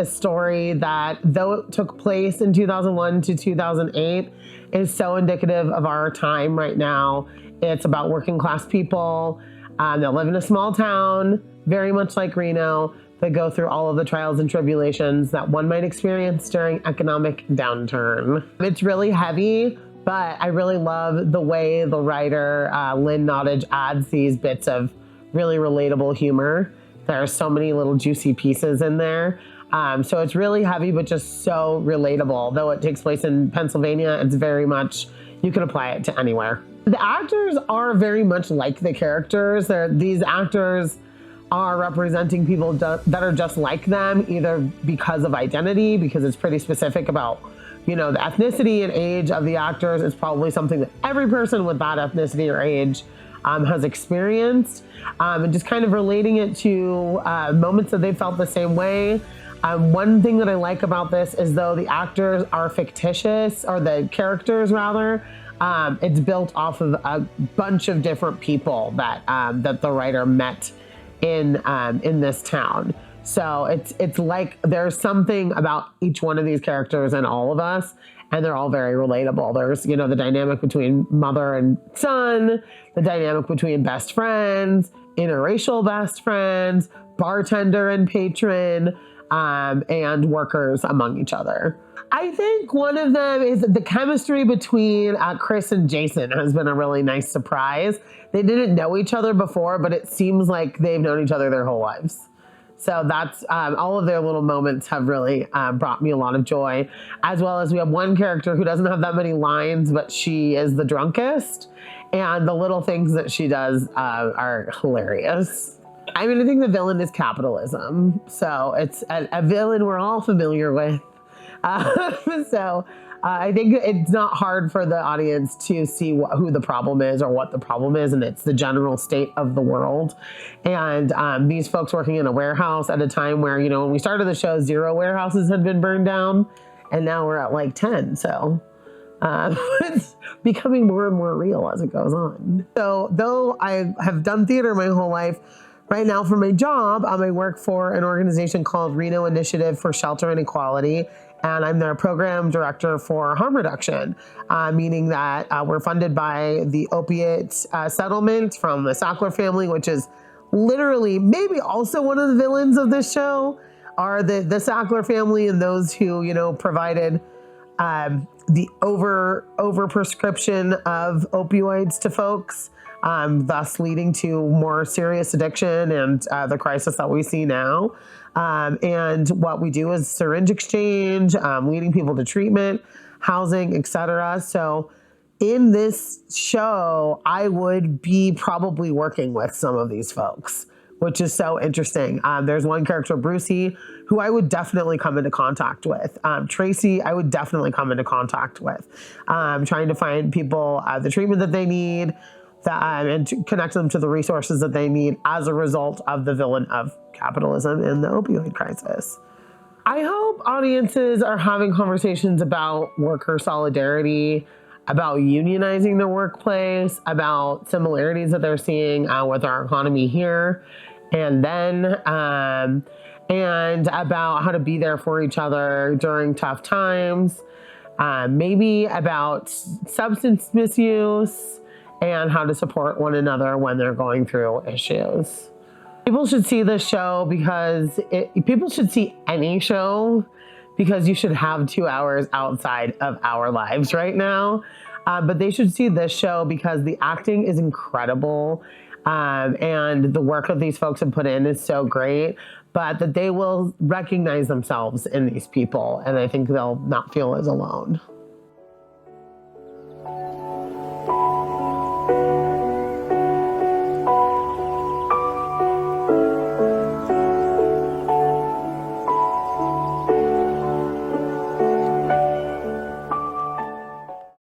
a story that, though it took place in 2001 to 2008, is so indicative of our time right now. It's about working class people that live in a small town, very much like Reno, that go through all of the trials and tribulations that one might experience during economic downturn. It's really heavy, but I really love the way the writer, Lynn Nottage, adds these bits of really relatable humor. There are so many little juicy pieces in there. So it's really heavy, but just so relatable. Though it takes place in Pennsylvania, it's very much, you can apply it to anywhere. The actors are very much like the characters. These actors are representing people that are just like them, either because of identity, because it's pretty specific about, you know, the ethnicity and age of the actors. It's probably something that every person with that ethnicity or age has experienced, and just kind of relating it to moments that they felt the same way. One thing that I like about this is, though the actors are fictitious, or the characters rather, it's built off of a bunch of different people that that the writer met in this town. So it's like there's something about each one of these characters and all of us, and they're all very relatable. There's, you know, the dynamic between mother and son, the dynamic between best friends, interracial best friends, bartender and patron, and workers among each other. I think one of them is the chemistry between Chris and Jason has been a really nice surprise. They didn't know each other before, but it seems like they've known each other their whole lives. So that's all of their little moments have really brought me a lot of joy, as well as we have one character who doesn't have that many lines, but she is the drunkest, and the little things that she does are hilarious. I mean, I think the villain is capitalism. So it's a villain we're all familiar with. I think it's not hard for the audience to see who the problem is or what the problem is, and it's the general state of the world. And these folks working in a warehouse at a time where, you know, when we started the show, 0 warehouses had been burned down, and now we're at like 10. So it's becoming more and more real as it goes on. So though I have done theater my whole life, right now for my job, I work for an organization called Reno Initiative for Shelter and Equality. And I'm their program director for harm reduction, meaning that we're funded by the opiate settlement from the Sackler family, which is literally maybe also one of the villains of this show, are the Sackler family and those who, you know, provided the over prescription of opioids to folks, thus leading to more serious addiction and the crisis that we see now. And what we do is syringe exchange, leading people to treatment, housing, etc. So in this show, I would be probably working with some of these folks, which is so interesting. There's one character, Brucey, who I would definitely come into contact with. Tracy, I would definitely come into contact with. Trying to find people the treatment that they need, and to connect them to the resources that they need as a result of the villain of capitalism and the opioid crisis. I hope audiences are having conversations about worker solidarity, about unionizing their workplace, about similarities that they're seeing with our economy here and then, and about how to be there for each other during tough times, maybe about substance misuse, and how to support one another when they're going through issues. People should see this show because people should see any show because you should have 2 hours outside of our lives right now. But they should see this show because the acting is incredible, and the work that these folks have put in is so great, but that they will recognize themselves in these people, and I think they'll not feel as alone.